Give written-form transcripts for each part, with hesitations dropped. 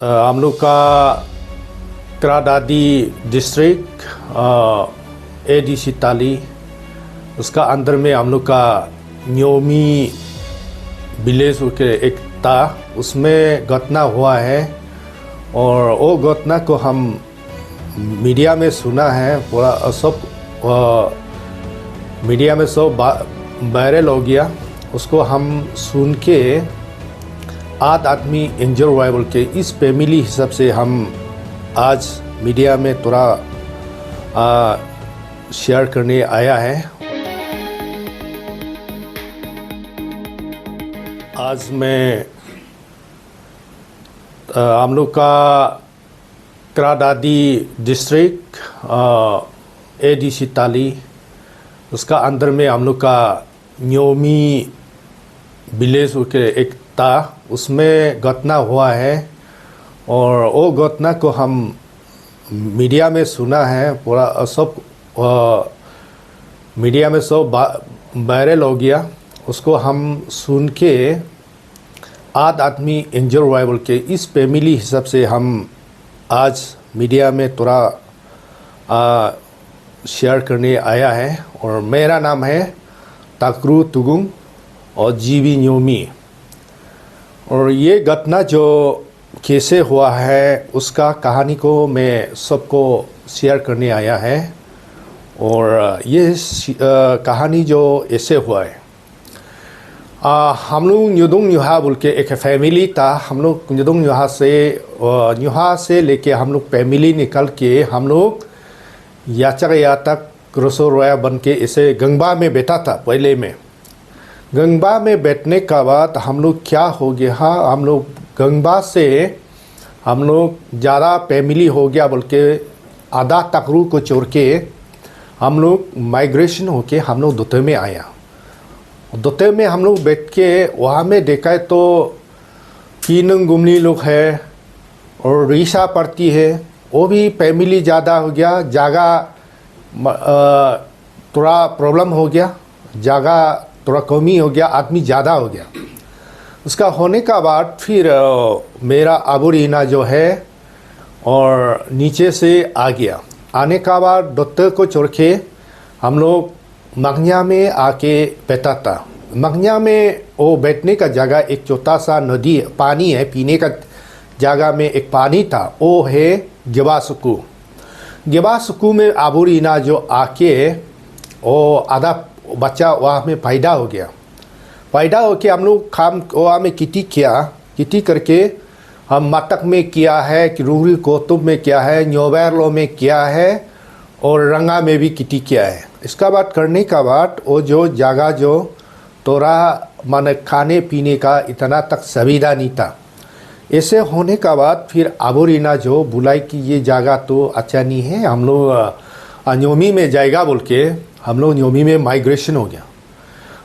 हम लोग का क्रादादी डिस्ट्रिक्ट एडीसी ताली, उसका अंदर में हम लोग का न्योमी विलेज के एक था, उसमें घटना हुआ है और वो घटना को हम मीडिया में सुना है। पूरा सब मीडिया में सब वायरल हो गया। उसको हम सुन के 8 आदमी इंजर हुआ बोल के इस फैमिली हिसाब से हम आज मीडिया में थोड़ा शेयर करने आया है। आज मैं हम लोग का क्रादादी डिस्ट्रिक्ट एडीसी ताली, उसका अंदर में हम लोग का न्योमी विलेज के एक था, उसमें घटना हुआ है और वो घटना को हम मीडिया में सुना है। पूरा सब मीडिया में सब वायरल हो गया। उसको हम सुन के 8 आदमी इंजर हुआ बोल के इस फैमिली हिसाब से हम आज मीडिया में थोड़ा शेयर करने आया है। और मेरा नाम है ताकरू तुगुंग और जीवी न्योमी। और ये घटना जो कैसे हुआ है उसका कहानी को मैं सबको शेयर करने आया है। और ये कहानी जो ऐसे हुआ है, हम लोग न्यूदुंग न्यूहा बोल के एक फैमिली था। हम लोग न्यूदुंग न्यूहा से लेके हम लोग फैमिली निकल के हम लोग याचगया तक क्रोसो रोया बन के इसे गंगबा में बैठा था। पहले में गंगबा में बैठने का बाद हम लोग क्या हो गया, हम लोग गंगबा से हम लोग ज़्यादा फैमिली हो गया बोल के आधा तकरू को छोड़ के हम लोग माइग्रेशन होके हम लोग दोते में आया। दोते में हम लोग बैठ के वहाँ में देखा तो कीनंग गुमनी लोग है और रीसा पड़ती है, वो भी फैमिली ज़्यादा हो गया। जगह थोड़ा प्रॉब्लम हो गया, जगह थोड़ा कमी हो गया, आदमी ज़्यादा हो गया। उसका होने का बाद फिर मेरा अबूरीना जो है और नीचे से आ गया। आने का बाद डॉक्टर को छोड़ के हम लोग मगनिया में आके बैठा था। मगनिया में वो बैठने का जगह एक छोटा सा नदी पानी है, पीने का जगह में एक पानी था, वो है गिबासुकू। गिबासुकू में अबूरीना जो आके वो आधा बच्चा वहाँ में पैदा हो गया। पैदा होके हम लोग खाम वहाँ में किटी किया। किटी करके हम मतक में किया है, रूरी कोतुब में किया है, न्योबैरलो में किया है और रंगा में भी किटी किया है। इसका बाद करने का बाद वो जो जगह जो थोड़ा माने खाने पीने का इतना तक सुविधा नहीं था। ऐसे होने का बाद फिर अबूरीना जो बुलाई कि ये जगह तो अच्छा नहीं है, हम लोग न्योमी में जाएगा बोल के हम लोग न्योमी में माइग्रेशन हो गया।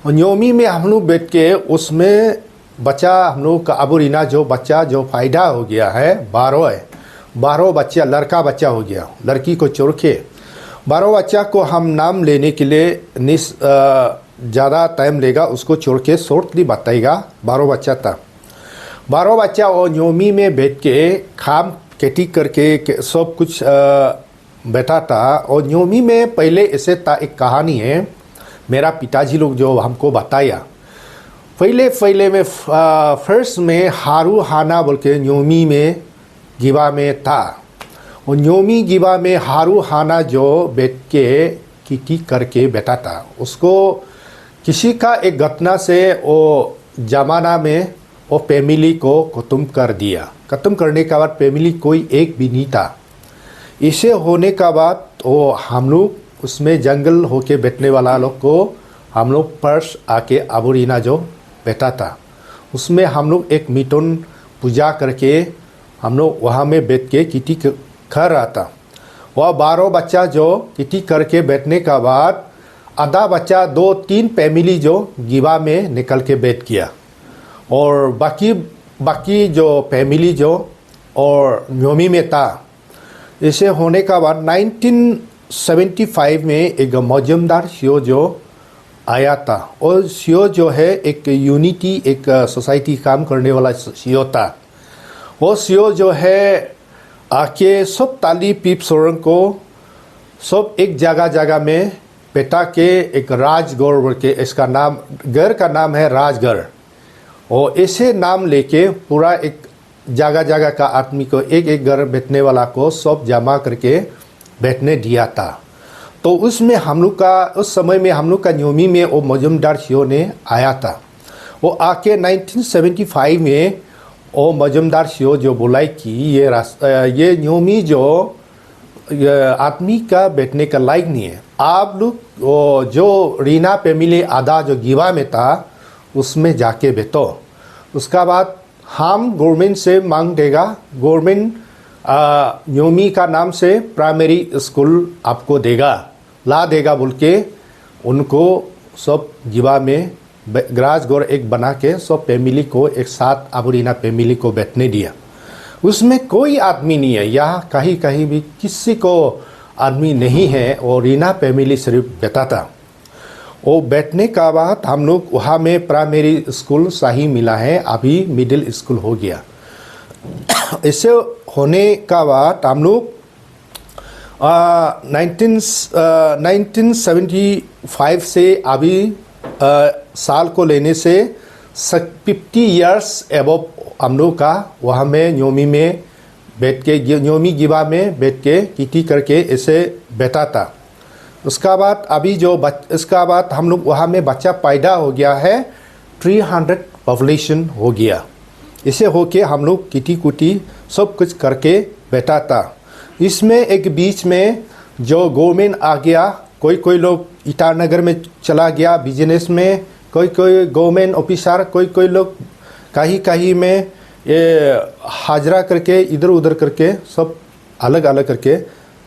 और न्योमी में हम लोग बैठ के उसमें बच्चा हम लोग का अबूरीना जो बच्चा जो पैदा हो गया है 12 है, 12 बच्चा लड़का बच्चा हो गया। लड़की को छोड़ के 12 बच्चा को हम नाम लेने के लिए ज़्यादा टाइम लेगा, उसको छोड़ के शॉर्टली बताएगा। 12 बच्चा था, 12 बच्चा वो न्योमी में बैठ के खाम खेती करके सब कुछ बैठा था। और न्योमी में पहले ऐसे था, एक कहानी है मेरा पिताजी लोग जो हमको बताया। पहले में फर्स्ट में हारू हाना बोल के न्योमी में गिबा में था। और न्योमी गिबा में हारू हाना जो बैठ के किटी करके बैठा था, उसको किसी का एक घटना से वो जमाना में वो फैमिली को ख़त्म कर दिया। ख़त्म करने के बाद फैमिली कोई एक भी नहीं था। इसे होने का बाद वो हम लोग उसमें जंगल होके बैठने वाला लोग को हम लोग पर्स आके अबूरीना जो बैठा था, उसमें हम लोग एक मिथुन पूजा करके हम लोग वहाँ में बैठ के किटी कर रहा था। वह 12 बच्चा जो किटी करके बैठने का बाद आधा बच्चा 2-3 फैमिली जो गिबा में निकल के बैठ गया और बाकी जो फैमिली जो और न्योमी में था। इसे होने का बाद 1975 में एक मौजमदार सीओ जो आया था और सीओ जो है एक यूनिटी एक सोसाइटी काम करने वाला सीओ था। वो सीओ जो है आके सब ताली पीप सोरंग को सब एक जगह जगह में बैठा के एक राजगढ़ बोल के इसका नाम घर का नाम है राजगढ़। और ऐसे नाम लेके पूरा एक जगह जगह का आदमी को एक एक घर बैठने वाला को सब जमा करके बैठने दिया था। तो उसमें हम लोग का उस समय में हम लोग का न्योमी में वो मजूमदार सीओ ने आया था। वो आके 1975 में वो मजूमदार सीओ जो बोला कि ये न्योमी जो आदमी का बैठने का लायक नहीं है, आप लोग जो रीना फैमिली आधा जो गिवा में था उसमें जाके बैठो। उसका बाद हम गवर्नमेंट से मांग देगा, गवर्नमेंट न्योमी का नाम से प्राइमरी स्कूल आपको देगा ला देगा बोल के उनको सब गिवा में राजगढ़ एक बना के सब फैमिली को एक साथ अबोरीना फैमिली को बैठने दिया। उसमें कोई आदमी नहीं है, यहाँ कहीं कहीं भी किसी को आदमी नहीं है और रीना फैमिली सिर्फ बैठा था। वो बैठने का बाद हम लोग वहाँ में प्राइमरी स्कूल सही मिला है, अभी मिडिल स्कूल हो गया। ऐसे होने का बाद हम लोग 1975 से अभी साल को लेने से 50 इयर्स एबव हम लोग का वहाँ में न्योमी में बैठ के न्योमी गिवा में बैठ के किटी करके ऐसे बैठा था। उसका बाद अभी इसका बाद हम लोग वहाँ में बच्चा पैदा हो गया है, 300 पॉपुलेशन हो गया। इसे होके हम लोग किटी कुटी सब कुछ करके बैठा था। इसमें एक बीच में जो गवर्नमेंट आ गया, कोई लोग ईटानगर में चला गया बिजनेस में, कोई गवर्नमेंट ऑफिसर, कोई लोग कहीं में ये हाजरा करके इधर उधर करके सब अलग अलग करके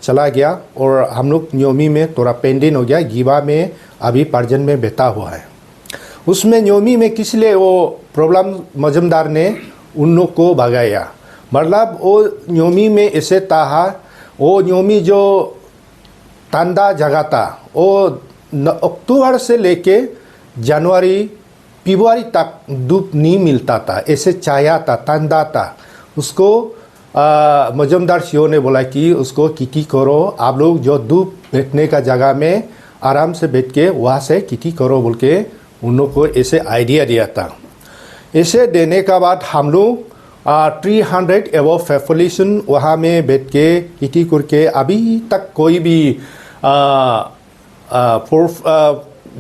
चला गया। और हम लोग न्योमी में थोड़ा पेंडिंग हो गया, गिवा में अभी पर्जन में बैठा हुआ है। उसमें न्योमी में किस लिए वो प्रॉब्लम मजूमदार ने उन लोग को भगाया, मतलब वो न्योमी में ऐसे था, वो न्योमी जो ठंडा जगह था वो अक्टूबर से लेके जनवरी फरवरी तक धूप नहीं मिलता था, ऐसे चाया था, ठंडा था। उसको मजूमदार सीओ ने बोला कि उसको किटी करो, आप लोग जो धूप बैठने का जगह में आराम से बैठ के वहाँ से किटी करो बोल के उन लोग को ऐसे आइडिया दिया था। ऐसे देने का बाद हम लोग 300 एबव पॉपुलेशन वहाँ में बैठ के किटी करके अभी तक कोई भी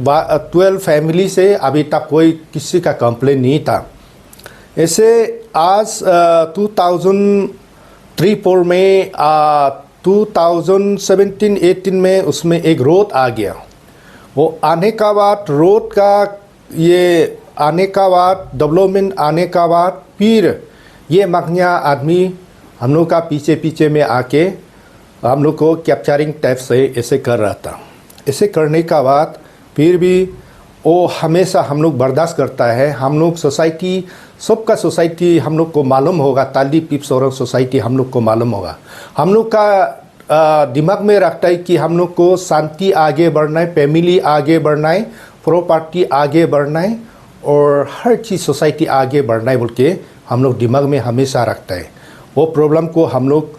12 फैमिली से अभी तक कोई किसी का कंप्लेन नहीं था। ऐसे आज 2003-4 में 2017-18 में उसमें एक रोड आ गया। वो आने का बाद रोड का ये आने का बाद डेवलपमेंट आने का बाद फिर ये मखनिया आदमी हम लोग का पीछे में आके हम लोग को कैप्चरिंग टाइप से ऐसे कर रहा था। ऐसे करने का बाद फिर भी वो हमेशा हम लोग बर्दाश्त करता है। हम लोग सोसाइटी सबका सोसाइटी हम लोग को मालूम होगा, ताली पीप सोरंग सोसाइटी हम लोग को मालूम होगा। हम लोग का दिमाग में रखता है कि हम लोग को शांति आगे बढ़ना है, फैमिली आगे बढ़ना है, प्रॉपर्टी आगे बढ़ना है और हर चीज़ सोसाइटी आगे बढ़ना है बोल के हम लोग दिमाग में हमेशा रखता है। वो प्रॉब्लम को हम लोग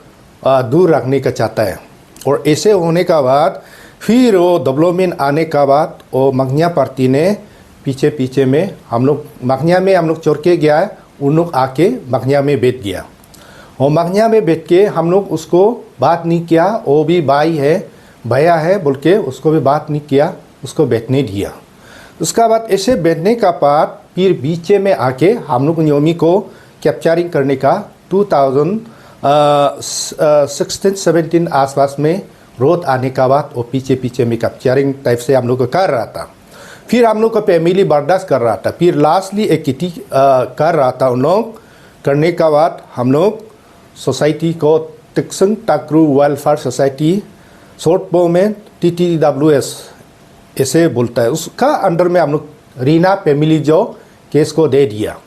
दूर रखने का चाहता है। और ऐसे होने का बाद फिर वो डेवलपमेंट आने का बाद वो मखनिया पार्टी ने पीछे में हम लोग मखनिया में हम लोग चोर के गया है, उन लोग आके मखनिया में बैठ गया। और मखनिया में बैठ के हम लोग उसको बात नहीं किया, वो भी भाई है भैया है बोल के उसको भी बात नहीं किया, उसको बैठने दिया। उसका बाद ऐसे बैठने का बाद फिर बीच में आके हम लोग न्योमी को कैप्चरिंग करने का 2016-17 आसपास में रोड आने का बाद वो पीछे में कैप्चरिंग टाइप से हम लोग को कर रहा था। फिर हम लोग का फैमिली बर्दाश्त कर रहा था। फिर लास्टली एक किटी कर रहा था उन लोग। करने का बाद हम लोग सोसाइटी को तिक्संग टाक्रू वेलफेयर सोसाइटी शॉर्ट फॉर्म में TTWS ऐसे बोलता है, उसका अंडर में हम लोग रीना फैमिली जो केस को दे दिया।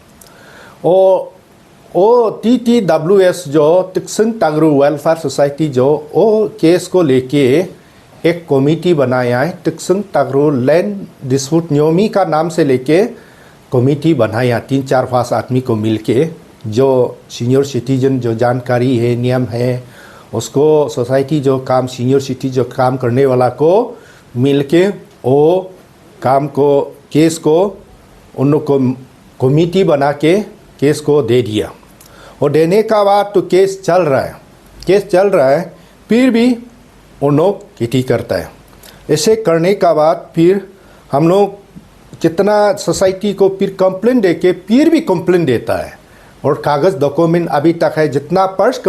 और वो TTWS जो तिक्संग टाक्रू वेलफेयर सोसाइटी जो वो केस को लेके एक कमेटी बनाया है, तिक्संग टाक्रू लैंड डिस्प्यूट न्योमी का नाम से लेके कमेटी बनाया, 3-4-5 आदमी को मिलके जो सीनियर सिटीजन जो जानकारी है नियम है उसको सोसाइटी जो काम सीनियर सिटी जो काम करने वाला को मिल के वो काम को केस को उन लोग को कमेटी बना के केस को दे दिया और देने का बाद तो केस चल रहा है फिर भी उन लोग किटी करता है। ऐसे करने का बाद फिर हम लोग कितना सोसाइटी को फिर कंप्लेन दे के फिर भी कंप्लेन देता है और कागज़ डॉक्यूमेंट अभी तक है। जितना फर्स्ट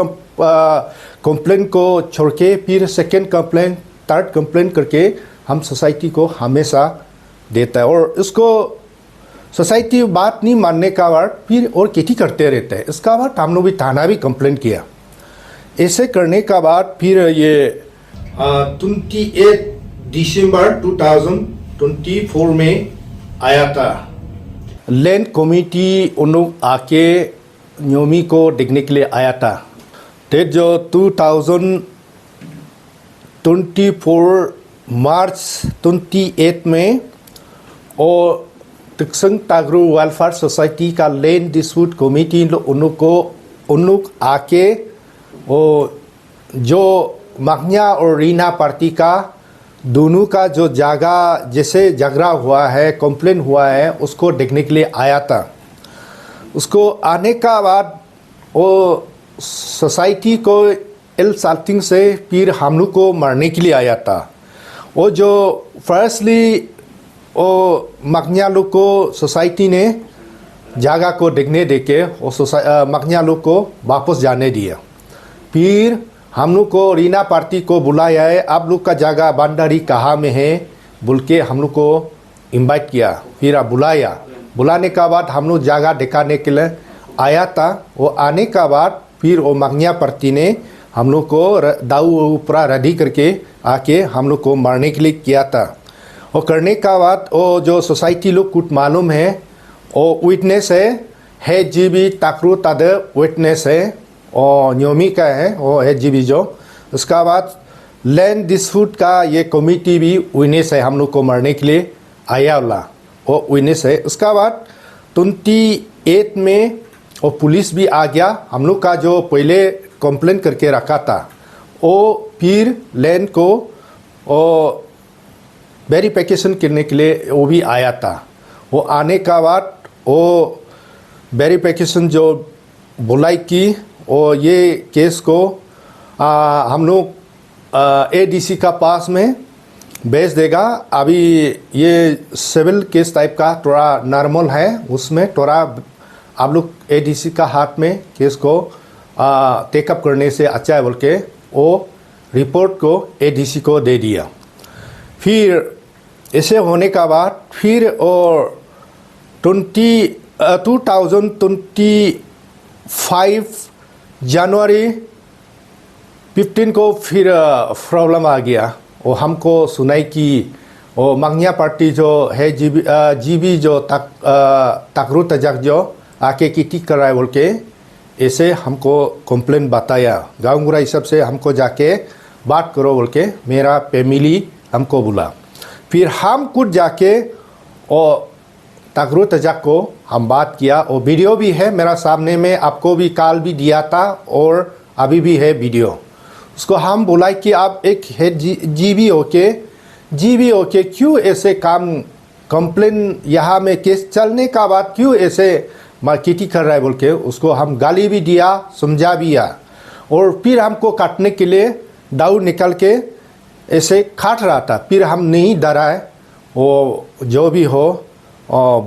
कंप्लेन को छोड़ के फिर सेकेंड कंप्लेन थर्ड कंप्लेन करके हम सोसाइटी को हमेशा देता है और इसको सोसाइटी बात नहीं मानने का बाद फिर और किटी करते रहते हैं। इसका बाद हम लोग भी थाना भी कंप्लेन किया। ऐसे करने का बाद फिर ये 28 दिसंबर 2024 में आया था। लैंड कमेटी उन लोग आके न्योमी को देखने के लिए आया था। डेट जो 2024 मार्च 28 में और तिक्संग तागरू वेलफेयर सोसाइटी का लैंड डिस्प्यूट कमेटी उन लोग आके वो जो मगन्या और रीना पार्टी का दोनों का जो जगह जैसे झगड़ा हुआ है कंप्लेन हुआ है उसको देखने के लिए आया था। उसको आने का बाद वो सोसाइटी को एल साल्टिंग से फिर हम लोग को मारने के लिए आया था। वो जो फर्स्टली वो मगन्या लोग को सोसाइटी ने जगह को देखने देके वो मगन्या लोग को वापस जाने दिया। फिर हम लोग को रीना पार्टी को बुलाया है, आप लोग का जगह बांडारी कहाँ में है बोल के हम लोग को इनवाइट किया। फिर आप बुलाने का बाद हम लोग जगह दिखाने के लिए आया था। वो आने का बाद फिर वो मगन्या पार्टी ने हम लोग को दाऊ पूरा रेडी करके आके हम लोग को मारने के लिए किया था। वो करने का बाद वो जो सोसाइटी लोग कुछ मालूम है वो विटनेस है जीबी ताकरू तादे विटनेस है और न्योमी का है वो है जीबी जो। उसका बाद लैंड डिस्प्यूट का ये कमेटी भी विटनेस है, हम लोग को मारने के लिए आया वाला वो विटनेस है। उसका बाद 28 में वो पुलिस भी आ गया। हम लोग का जो पहले कंप्लेन करके रखा था वो फिर लैंड को वेरिफिकेशन करने के लिए वो भी आया था। वो आने का बाद वो वेरिफिकेशन जो बुलाई की और ये केस को हम लोग एडीसी का पास में भेज देगा। अभी ये सिविल केस टाइप का थोड़ा नॉर्मल है, उसमें थोड़ा आप लोग एडीसी का हाथ में केस को टेकअप करने से अच्छा है बोल के वो रिपोर्ट को एडीसी को दे दिया। फिर ऐसे होने का बाद फिर और 2025 जनवरी 15 को फिर प्रॉब्लम आ गया। वो हमको सुनाई कि वो मगन्या पार्टी जो है जीबी जो ताकरू तजक जो आके किटी कर रहा है बोल के ऐसे हमको कंप्लेन बताया। गाँव हिसाब से हमको जाके बात करो बोल के मेरा फैमिली हमको बुला। फिर हम खुद जाके और ताकरू तजक को हम बात किया। और वीडियो भी है मेरा सामने में, आपको भी कॉल भी दिया था और अभी भी है वीडियो। उसको हम बोला कि आप एक है जीबी होके क्यों ऐसे काम कंप्लेन यहाँ में केस चलने का बाद क्यों ऐसे मार्केटिंग कर रहा है बोल के उसको हम गाली भी दिया, समझा भी दिया। और फिर हमको काटने के लिए दाऊ निकल के ऐसे काट रहा था। फिर हम नहीं डरा है, वो जो भी हो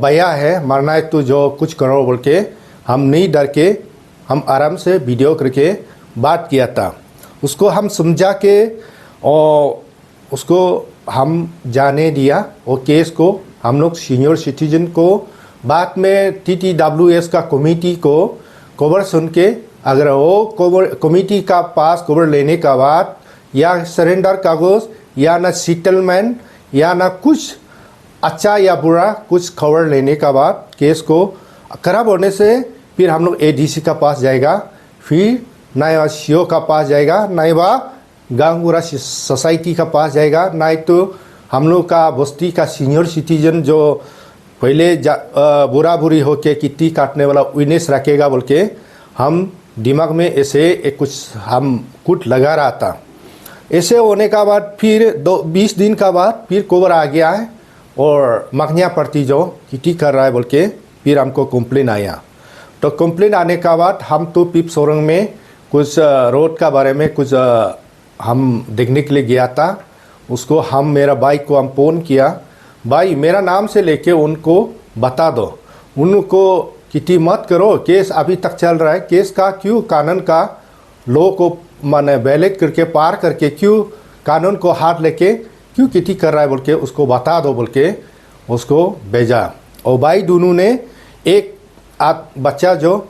भैया है मरना है तो जो कुछ करो बोल के हम नहीं डर के हम आराम से वीडियो करके बात किया था। उसको हम समझा के और उसको हम जाने दिया। वो केस को हम लोग सीनियर सिटीजन को बाद में TTWS का कमेटी को कवर सुन के अगर वो कमेटी का पास कवर लेने का बाद या सरेंडर कागज या ना सेटलमेंट या ना कुछ अच्छा या बुरा कुछ खबर लेने का बाद केस को खराब होने से फिर हम लोग एडीसी का पास जाएगा, फिर ना सीओ का पास जाएगा, ना गांगुरा सोसाइटी का पास जाएगा, ना तो हम लोग का बस्ती का सीनियर सिटीजन जो पहले बुरा बुरी हो के किट्टी काटने वाला विटनेस रखेगा बोल के हम दिमाग में ऐसे एक कुछ हम कुट लगा रहा था। ऐसे होने का बाद फिर 20 दिन का बाद फिर कोबर आ गया है और मखनिया पड़ती जो किटी कर रहा है बोल के फिर हमको कंप्लेन आया। तो कंप्लेन आने का बाद हम तो पिप सोरंग में कुछ रोड का बारे में कुछ हम देखने के लिए गया था। उसको हम मेरा भाई को हम फ़ोन किया, भाई मेरा नाम से लेके उनको बता दो, उनको किटी मत करो, केस अभी तक चल रहा है, केस का क्यों कानून का लो को माने बैलेट करके पार करके क्यों कानून को हाथ लेके क्यों किटी कर रहा है बोल के उसको बता दो बोल के उसको भेजा। और भाई दोनों ने एक बच्चा जो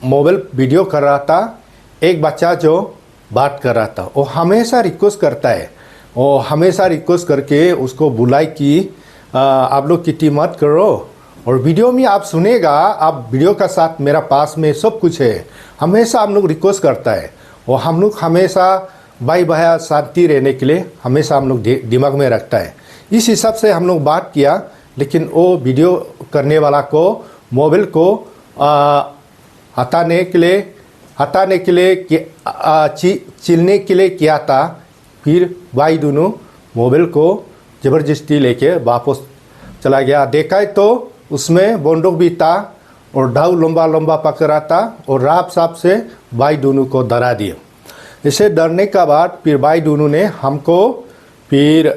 मोबाइल वीडियो कर रहा था, एक बच्चा जो बात कर रहा था, वो हमेशा रिक्वेस्ट करता है, वो हमेशा रिक्वेस्ट करके उसको बुलाई कि आप लोग किटी मत करो। और वीडियो में आप सुनेगा, आप वीडियो का साथ मेरा पास में सब कुछ है, हमेशा हम लोग रिक्वेस्ट करता है। और हम लोग हमेशा भाई भाया शांति रहने के लिए हमेशा हम लोग दिमाग में रखता है। इस हिसाब से हम लोग बात किया, लेकिन वो वीडियो करने वाला को मोबाइल को हटाने के लिए चिलने के लिए किया था। फिर भाई दोनों मोबाइल को ज़बरदस्ती लेके वापस चला गया। देखा है तो उसमें बंदूक भी था और ढाऊ लंबा लंबा पकड़ा था और राप साप से भाई दोनों को डरा दिया। इसे डरने का बाद फिर भाई दोनों ने हमको फिर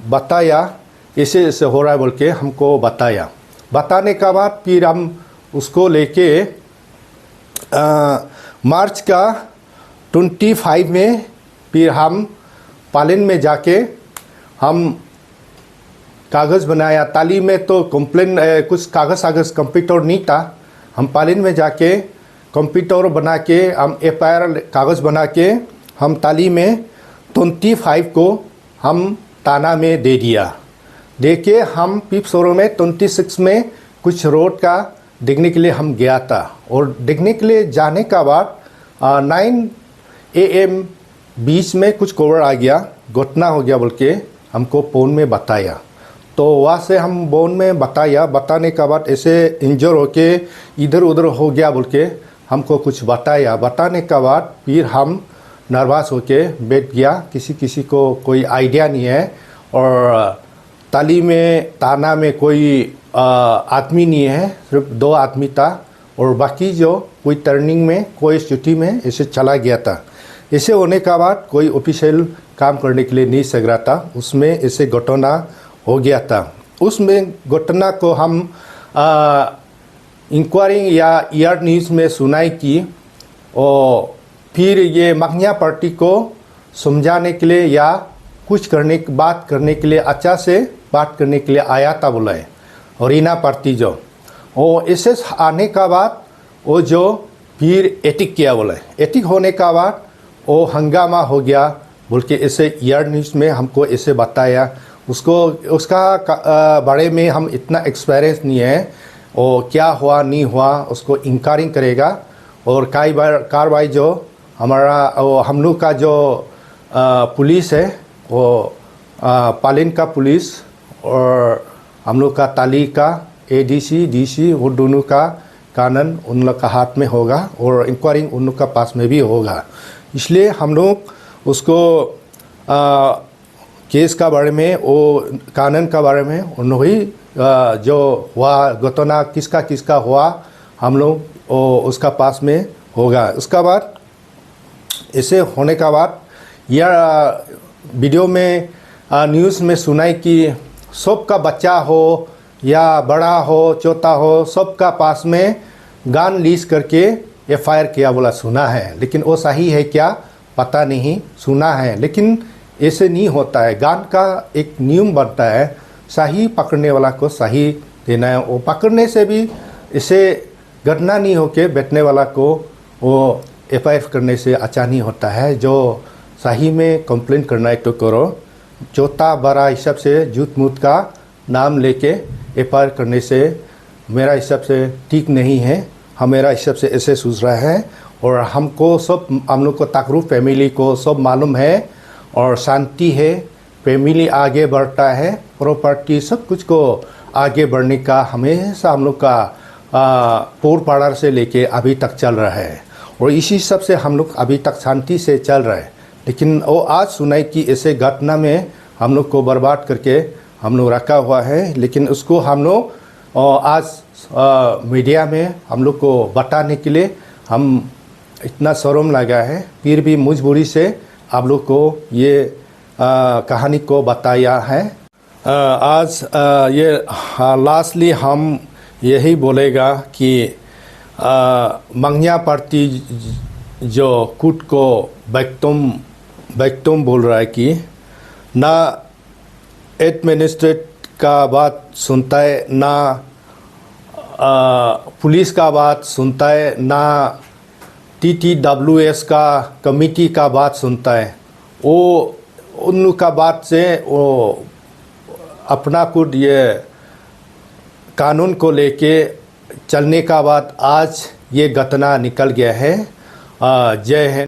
बताया ऐसे ऐसे हो रहा है बोल के हमको बताया। बताने का बाद फिर हम उसको लेके मार्च का 25 में फिर हम पालिन में जाके हम कागज़ बनाया। ताली में तो कंप्लेन कुछ कागज़ कंप्यूटर नहीं था। हम पालिन में जाके कंप्यूटर बना के हम FIR कागज़ बना के हम ताली में 25 को हम थाना में दे दिया। देखे हम पिप सोरो में 26 में कुछ रोड का देखने के लिए हम गया था। और देखने के लिए जाने का बाद 9 AM बीच में कुछ कवर आ गया, घटना हो गया बोल के हमको फ़ोन में बताया। तो वहाँ से हम फोन में बताने का बाद ऐसे इंजर होके इधर उधर हो गया बोल के हमको कुछ बताया। बताने का बाद फिर हम नर्वस होके बैठ गया, किसी को कोई आइडिया नहीं है। और ताली में थाना में कोई आदमी नहीं है, सिर्फ 2 आदमी था और बाकी जो कोई टर्निंग में कोई सिटी में ऐसे चला गया था। ऐसे होने का बाद कोई ऑफिशियल काम करने के लिए नहीं सक रहा था। उसमें ऐसे घटना हो गया था। उसमें घटना को हम इंक्वायरी या ER न्यूज़ में सुनाई की और फिर ये मखनिया पार्टी को समझाने के लिए या कुछ बात करने के लिए अच्छा से बात करने के लिए आया था बोला है। और रीना पार्टी जो और ऐसे आने का बाद वो जो फिर एटिक किया बोला है। एटिक होने का बाद वो हंगामा हो गया बोल के ऐसे ER न्यूज़ में हमको ऐसे बताया। उसका बारे में हम इतना एक्सपीरियंस नहीं है और क्या हुआ नहीं हुआ उसको इंक्वायरी करेगा। और कार्रवाई जो हमारा हम लोग का जो पुलिस है वो पालिन का पुलिस और हम लोग का ताली का ADC DC वो दोनों का कानून उन लोग का हाथ में होगा और इंक्वायरी उन लोग का पास में भी होगा। इसलिए हम लोग उसको केस का बारे में वो कानून का बारे में उन्होंने जो हुआ घटना किसका हुआ हम लोग उसका पास में होगा। उसका बाद ऐसे होने का बाद यह वीडियो में न्यूज़ में सुनाई कि सबका बच्चा हो या बड़ा हो छोटा हो सबका पास में गन लीज करके FIR किया बोला सुना है। लेकिन वो सही है क्या पता नहीं, सुना है लेकिन ऐसे नहीं होता है। गन का एक नियम बनता है, सही पकड़ने वाला को सही देना है। वो पकड़ने से भी इसे घटना नहीं होके बैठने वाला को वो FIR करने से अच्छा नहीं होता है। जो सही में कंप्लेन करना है तो करो, छोटा बड़ा हिसाब से झूठ मूठ का नाम लेके FIR करने से मेरा हिसाब से ठीक नहीं है। हमारा हिसाब से ऐसे सोच रहा है। और हमको सब हम लोग को ताकरू फैमिली को सब मालूम है और शांति है, फैमिली आगे बढ़ता है, प्रॉपर्टी सब कुछ को आगे बढ़ने का हमेशा हम लोग का पोर पाड़ार से लेके अभी तक चल रहा है और इसी सब से हम लोग अभी तक शांति से चल रहा है। लेकिन वो आज सुनाई कि ऐसे घटना में हम लोग को बर्बाद करके हम लोग रखा हुआ है। लेकिन उसको हम लोग आज मीडिया में हम लोग को बताने के लिए हम इतना शर्म लगा है, फिर भी मजबूरी से आप लोग को ये कहानी को बताया है। आज ये लास्टली हम यही बोलेगा कि मंगया पार्टी जो खुद को बैक्तुम बोल रहा है कि ना एडमिनिस्ट्रेट का बात सुनता है, ना पुलिस का बात सुनता है, ना TTWS का कमेटी का बात सुनता है। वो उन का बात से वो अपना खुद ये कानून को लेके चलने का बाद आज ये घटना निकल गया है। जय हिंद।